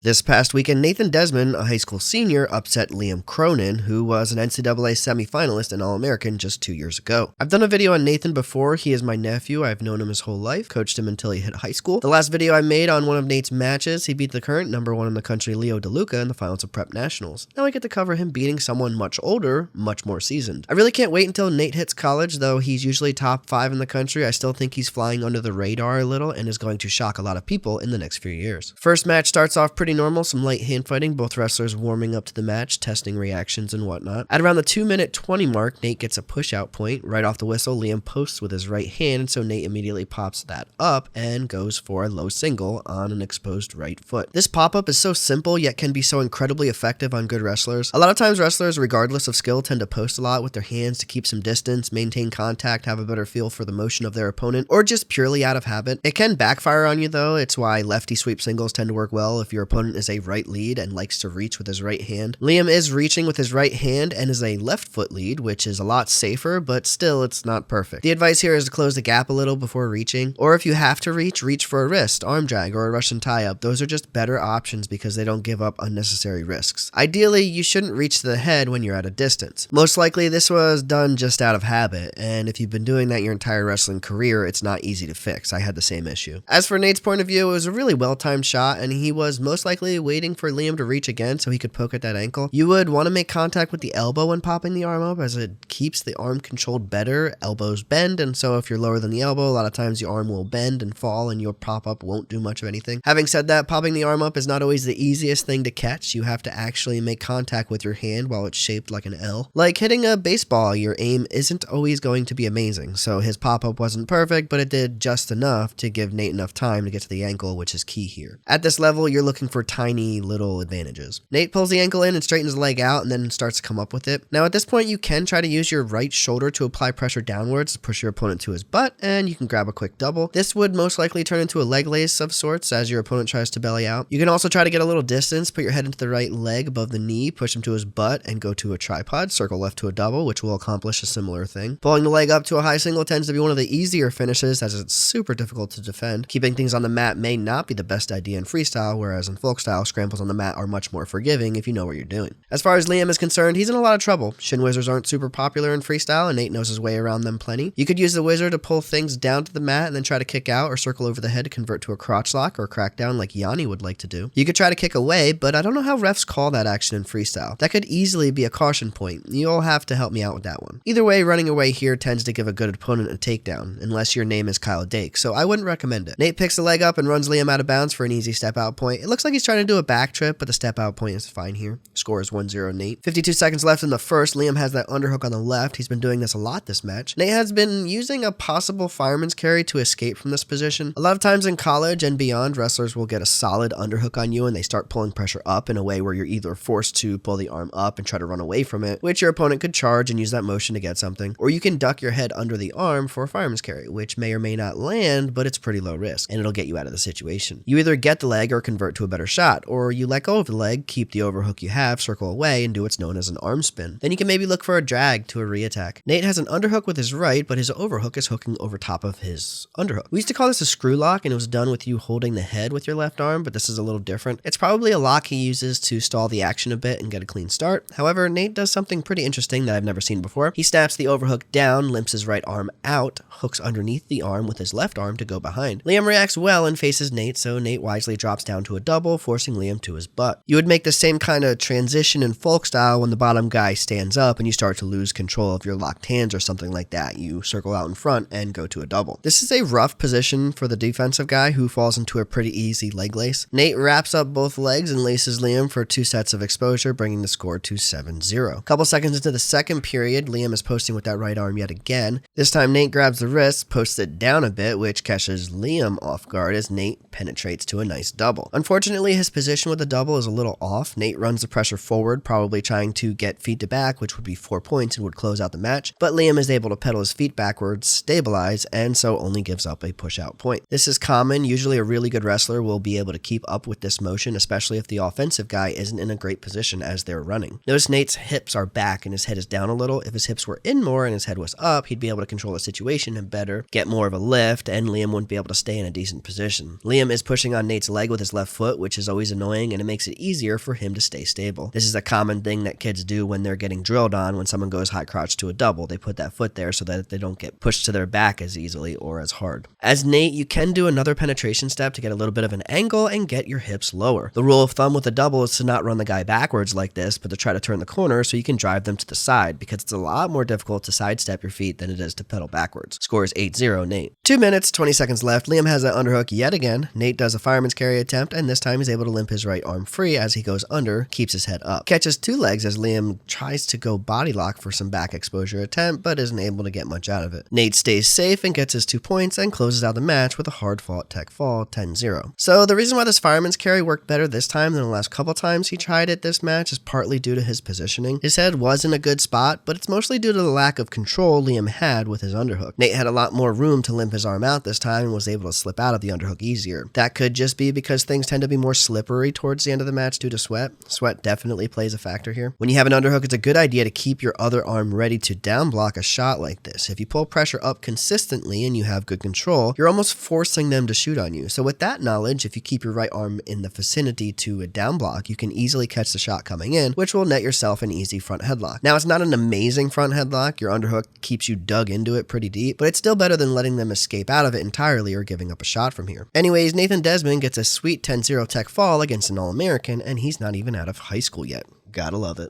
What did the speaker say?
This past weekend, Nathan Desmond, a high school senior, upset Liam Cronin, who was an NCAA Semi-Finalist and All-American just 2 years ago. I've done a video on Nathan before. He is my nephew. I've known him his whole life, coached him until he hit high school. The last video I made on one of Nate's matches, he beat the current #1 in the country Leo DeLuca in the finals of Prep Nationals. Now I get to cover him beating someone much older, much more seasoned. I really can't wait until Nate hits college, though he's usually top 5 in the country. I still think he's flying under the radar a little and is going to shock a lot of people in the next few years. First match starts off pretty normal, some light hand fighting, both wrestlers warming up to the match, testing reactions and whatnot. At around the 2-minute 20 mark, Nate gets a push-out point. Right off the whistle, Liam posts with his right hand, and so Nate immediately pops that up and goes for a low single on an exposed right foot. This pop-up is so simple, yet can be so incredibly effective on good wrestlers. A lot of times wrestlers, regardless of skill, tend to post a lot with their hands to keep some distance, maintain contact, have a better feel for the motion of their opponent, or just purely out of habit. It can backfire on you though. It's why lefty sweep singles tend to work well if your opponent is a right lead and likes to reach with his right hand. Liam is reaching with his right hand and is a left foot lead, which is a lot safer, but still it's not perfect. The advice here is to close the gap a little before reaching, or if you have to reach for a wrist, arm drag, or a Russian tie-up. Those are just better options because they don't give up unnecessary risks. Ideally, you shouldn't reach to the head when you're at a distance. Most likely this was done just out of habit, and if you've been doing that your entire wrestling career, it's not easy to fix. I had the same issue. As for Nate's point of view, it was a really well-timed shot, and he was most likely waiting for Liam to reach again so he could poke at that ankle. You would want to make contact with the elbow when popping the arm up, as it keeps the arm controlled better. Elbows bend, and so if you're lower than the elbow, a lot of times your arm will bend and fall and your pop-up won't do much of anything. Having said that, popping the arm up is not always the easiest thing to catch. You have to actually make contact with your hand while it's shaped like an L. Like hitting a baseball, your aim isn't always going to be amazing, so his pop-up wasn't perfect, but it did just enough to give Nate enough time to get to the ankle, which is key here. At this level, you're looking for tiny little advantages. Nate pulls the ankle in and straightens the leg out and then starts to come up with it. Now at this point, you can try to use your right shoulder to apply pressure downwards to push your opponent to his butt, and you can grab a quick double. This would most likely turn into a leg lace of sorts as your opponent tries to belly out. You can also try to get a little distance, put your head into the right leg above the knee, push him to his butt, and go to a tripod, circle left to a double, which will accomplish a similar thing. Pulling the leg up to a high single tends to be one of the easier finishes as it's super difficult to defend. Keeping things on the mat may not be the best idea in freestyle, whereas in folk style, scrambles on the mat are much more forgiving if you know what you're doing. As far as Liam is concerned, he's in a lot of trouble. Shin whizzers aren't super popular in freestyle, and Nate knows his way around them plenty. You could use the whizzer to pull things down to the mat and then try to kick out or circle over the head to convert to a crotch lock or crackdown like Yanni would like to do. You could try to kick away, but I don't know how refs call that action in freestyle. That could easily be a caution point. You'll have to help me out with that one. Either way, running away here tends to give a good opponent a takedown, unless your name is Kyle Dake, so I wouldn't recommend it. Nate picks the leg up and runs Liam out of bounds for an easy step out point. It looks like he's trying to do a back trip, but the step out point is fine here. Score is 1-0 Nate. 52 seconds left in the first. Liam has that underhook on the left. He's been doing this a lot this match. Nate has been using a possible fireman's carry to escape from this position. A lot of times in college and beyond, wrestlers will get a solid underhook on you and they start pulling pressure up in a way where you're either forced to pull the arm up and try to run away from it, which your opponent could charge and use that motion to get something, or you can duck your head under the arm for a fireman's carry, which may or may not land, but it's pretty low risk, and it'll get you out of the situation. You either get the leg or convert to a better shot, or you let go of the leg, keep the overhook you have, circle away, and do what's known as an arm spin. Then you can maybe look for a drag to a re-attack. Nate has an underhook with his right, but his overhook is hooking over top of his underhook. We used to call this a screw lock, and it was done with you holding the head with your left arm, but this is a little different. It's probably a lock he uses to stall the action a bit and get a clean start. However, Nate does something pretty interesting that I've never seen before. He snaps the overhook down, limps his right arm out, hooks underneath the arm with his left arm to go behind. Liam reacts well and faces Nate, so Nate wisely drops down to a double, forcing Liam to his butt. You would make the same kind of transition in folk style when the bottom guy stands up and you start to lose control of your locked hands or something like that. You circle out in front and go to a double. This is a rough position for the defensive guy who falls into a pretty easy leg lace. Nate wraps up both legs and laces Liam for 2 sets of exposure, bringing the score to 7-0. Couple seconds into the second period, Liam is posting with that right arm yet again. This time Nate grabs the wrist, posts it down a bit, which catches Liam off guard as Nate penetrates to a nice double. Unfortunately, his position with the double is a little off. Nate runs the pressure forward, probably trying to get feet to back, which would be 4 points and would close out the match, but Liam is able to pedal his feet backwards, stabilize, and so only gives up a push-out point. This is common. Usually a really good wrestler will be able to keep up with this motion, especially if the offensive guy isn't in a great position as they're running. Notice Nate's hips are back and his head is down a little. If his hips were in more and his head was up, he'd be able to control the situation and better, get more of a lift, and Liam wouldn't be able to stay in a decent position. Liam is pushing on Nate's leg with his left foot, which which is always annoying, and it makes it easier for him to stay stable. This is a common thing that kids do when they're getting drilled on. When someone goes high crotch to a double, they put that foot there so that they don't get pushed to their back as easily or as hard. As Nate, you can do another penetration step to get a little bit of an angle and get your hips lower. The rule of thumb with a double is to not run the guy backwards like this, but to try to turn the corner so you can drive them to the side, because it's a lot more difficult to sidestep your feet than it is to pedal backwards. Score is 8-0 Nate. 2 minutes, 20 seconds left. Liam has an underhook yet again. Nate does a fireman's carry attempt, and this time he's able to limp his right arm free as he goes under, keeps his head up. Catches 2 legs as Liam tries to go body lock for some back exposure attempt, but isn't able to get much out of it. Nate stays safe and gets his 2 points and closes out the match with a hard-fought tech fall, 10-0. So the reason why this fireman's carry worked better this time than the last couple times he tried it this match is partly due to his positioning. His head was in a good spot, but it's mostly due to the lack of control Liam had with his underhook. Nate had a lot more room to limp his arm out this time and was able to slip out of the underhook easier. That could just be because things tend to be more slippery towards the end of the match due to sweat. Sweat definitely plays a factor here. When you have an underhook, it's a good idea to keep your other arm ready to down block a shot like this. If you pull pressure up consistently and you have good control, you're almost forcing them to shoot on you. So with that knowledge, if you keep your right arm in the vicinity to a down block, you can easily catch the shot coming in, which will net yourself an easy front headlock. Now, it's not an amazing front headlock. Your underhook keeps you dug into it pretty deep, but it's still better than letting them escape out of it entirely or giving up a shot from here. Anyways, Nathan Desmond gets a sweet 10-0 tech fall against an All-American, and he's not even out of high school yet. Gotta love it.